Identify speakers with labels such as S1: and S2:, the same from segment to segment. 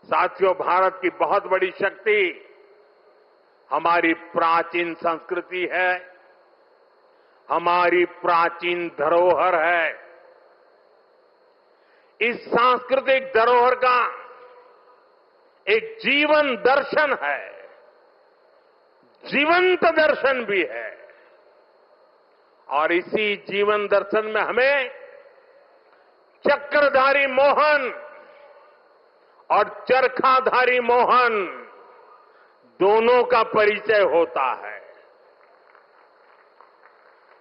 S1: साथियों, भारत की बहुत बड़ी शक्ति हमारी प्राचीन संस्कृति है, हमारी प्राचीन धरोहर है। इस सांस्कृतिक धरोहर का एक जीवन दर्शन है, जीवंत दर्शन भी है। और इसी जीवन दर्शन में हमें चक्रधारी मोहन और चरखाधारी मोहन दोनों का परिचय होता है।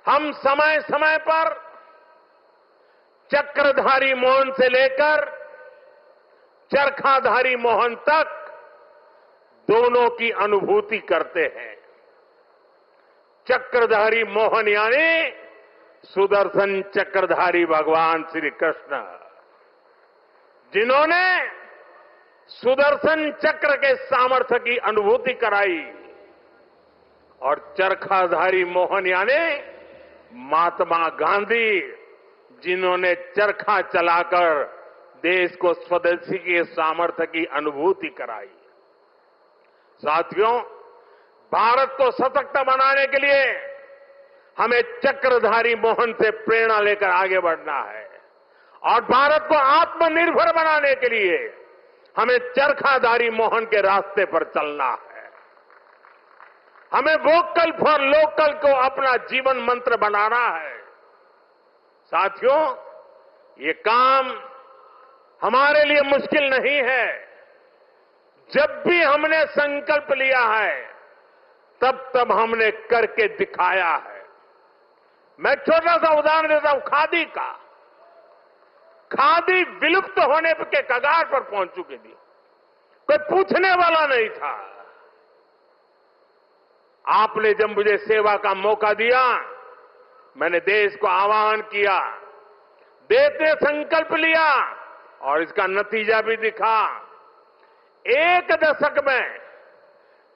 S1: हम समय समय पर चक्रधारी मोहन से लेकर चरखाधारी मोहन तक दोनों की अनुभूति करते हैं। चक्रधारी मोहन यानी सुदर्शन चक्रधारी भगवान श्री कृष्ण, जिन्होंने सुदर्शन चक्र के सामर्थ्य की अनुभूति कराई, और चरखाधारी मोहन यानी महात्मा गांधी, जिन्होंने चरखा चलाकर देश को स्वदेशी के सामर्थ्य की अनुभूति कराई। साथियों, भारत को सशक्त बनाने के लिए हमें चक्रधारी मोहन से प्रेरणा लेकर आगे बढ़ना है, और भारत को आत्मनिर्भर बनाने के लिए हमें चरखाधारी मोहन के रास्ते पर चलना है। हमें वोकल फॉर लोकल को अपना जीवन मंत्र बनाना है। साथियों, ये काम हमारे लिए मुश्किल नहीं है। जब भी हमने संकल्प लिया है, तब तब हमने करके दिखाया है। मैं छोटा सा उदाहरण देता हूं, खादी का। खादी विलुप्त होने के कगार पर पहुंच चुकी थी, कोई पूछने वाला नहीं था। आपने जब मुझे सेवा का मौका दिया, मैंने देश को आह्वान किया, देश ने संकल्प लिया, और इसका नतीजा भी दिखा। 1 दशक में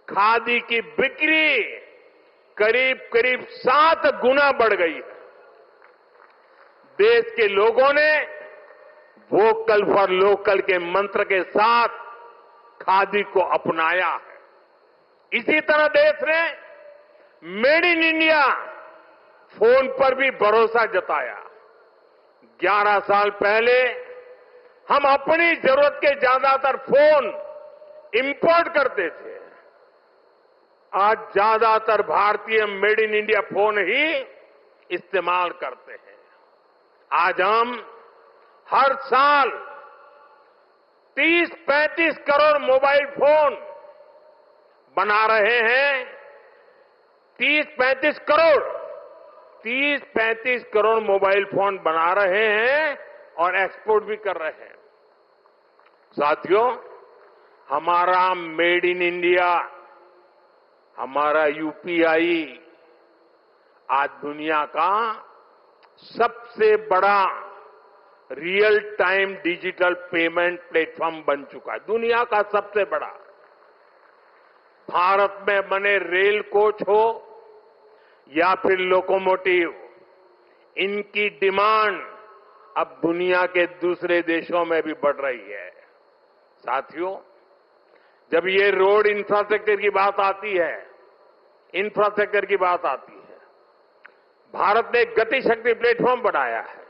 S1: खादी की बिक्री करीब करीब 7 गुना बढ़ गई है। देश के लोगों ने वोकल फॉर लोकल के मंत्र के साथ खादी को अपनाया है। इसी तरह देश ने मेड इन इंडिया फोन पर भी भरोसा जताया। 11 साल पहले हम अपनी जरूरत के ज्यादातर फोन इंपोर्ट करते थे। आज ज्यादातर भारतीय मेड इन इंडिया फोन ही इस्तेमाल करते हैं। आज हम हर साल 30-35 करोड़ मोबाइल फोन बना रहे हैं। 30-35 करोड़ मोबाइल फोन बना रहे हैं और एक्सपोर्ट भी कर रहे हैं। साथियों, हमारा मेड इन इंडिया, हमारा यूपीआई आज दुनिया का सबसे बड़ा real time digital payment platform बन चुका है। दुनिया का सबसे बड़ा। भारत में बने रेल कोच हो या फिर लोकोमोटिव, इनकी डिमांड अब दुनिया के दूसरे देशों में भी बढ़ रही है। साथियों, जब ये रोड इंफ्रास्ट्रक्चर की बात आती है, भारत ने एक गति शक्ति प्लेटफॉर्म बनाया है।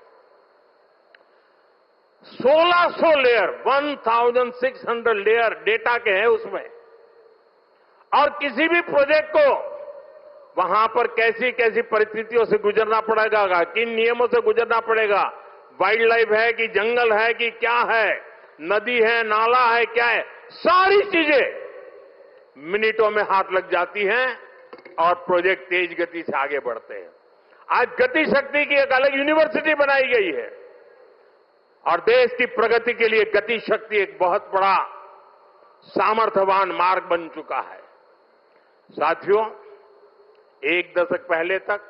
S1: 1600 लेयर, 1600 लेयर डेटा के हैं उसमें, और किसी भी प्रोजेक्ट को वहां पर कैसी कैसी परिस्थितियों से गुजरना पड़ेगा, किन नियमों से गुजरना पड़ेगा, वाइल्ड लाइफ है कि जंगल है कि क्या है, नदी है, नाला है, क्या है, सारी चीजें मिनटों में हाथ लग जाती हैं और प्रोजेक्ट तेज गति से आगे बढ़ते हैं। आज गति शक्ति की एक अलग यूनिवर्सिटी बनाई गई है, और देश की प्रगति के लिए गति शक्ति एक बहुत बड़ा सामर्थ्यवान मार्ग बन चुका है। साथियों, 1 दशक पहले तक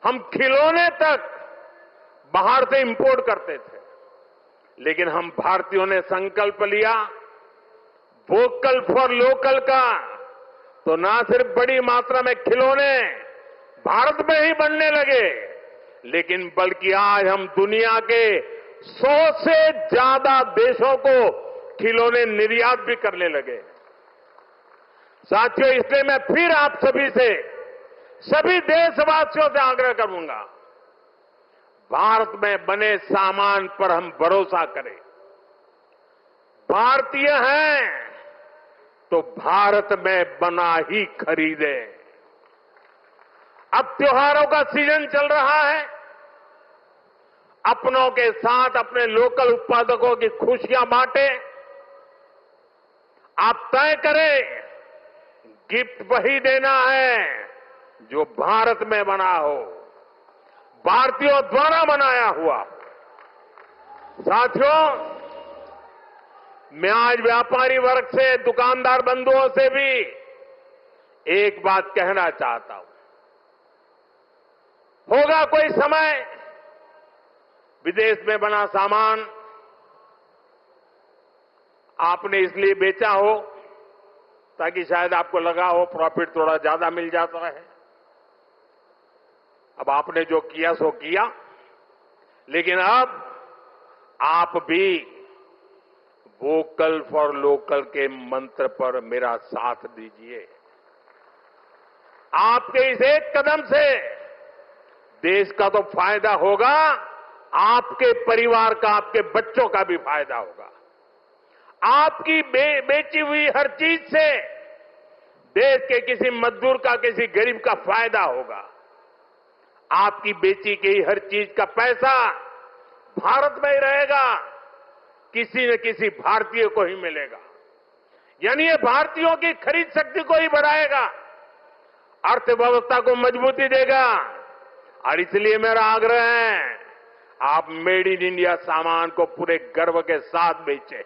S1: हम खिलौने तक बाहर से इंपोर्ट करते थे, लेकिन हम भारतीयों ने संकल्प लिया वोकल फॉर लोकल का, तो ना सिर्फ बड़ी मात्रा में खिलौने भारत में ही बनने लगे, लेकिन बल्कि आज हम दुनिया के 100 से ज्यादा देशों को खिलौने निर्यात भी करने लगे। साथियों, इसलिए मैं फिर आप सभी से, सभी देशवासियों से आग्रह करूंगा, भारत में बने सामान पर हम भरोसा करें। भारतीय हैं तो भारत में बना ही खरीदें। अब त्योहारों का सीजन चल रहा है। अपनों के साथ अपने लोकल उत्पादकों की खुशियां बांटें। आप तय करें, गिफ्ट वही देना है जो भारत में बना हो, भारतीयों द्वारा बनाया हुआ। साथियों, मैं आज व्यापारी वर्ग से, दुकानदार बंधुओं से भी एक बात कहना चाहता हूं। होगा कोई समय विदेश में बना सामान आपने इसलिए बेचा हो ताकि शायद आपको लगा हो प्रॉफिट थोड़ा ज्यादा मिल जाता है। अब आपने जो किया सो किया, लेकिन अब आप भी वोकल फॉर लोकल के मंत्र पर मेरा साथ दीजिए। आपके इस एक कदम से देश का तो फायदा होगा, आपके परिवार का, आपके बच्चों का भी फायदा होगा। आपकी बेची हुई हर चीज से देश के किसी मजदूर का, किसी गरीब का फायदा होगा। आपकी बेची गई हर चीज का पैसा भारत में ही रहेगा, किसी न किसी भारतीय को ही मिलेगा। यानी ये भारतीयों की खरीद शक्ति को ही बढ़ाएगा, अर्थव्यवस्था को मजबूती देगा। और इसलिए मेरा आग्रह है, आप मेड इन इंडिया सामान को पूरे गर्व के साथ बेचें।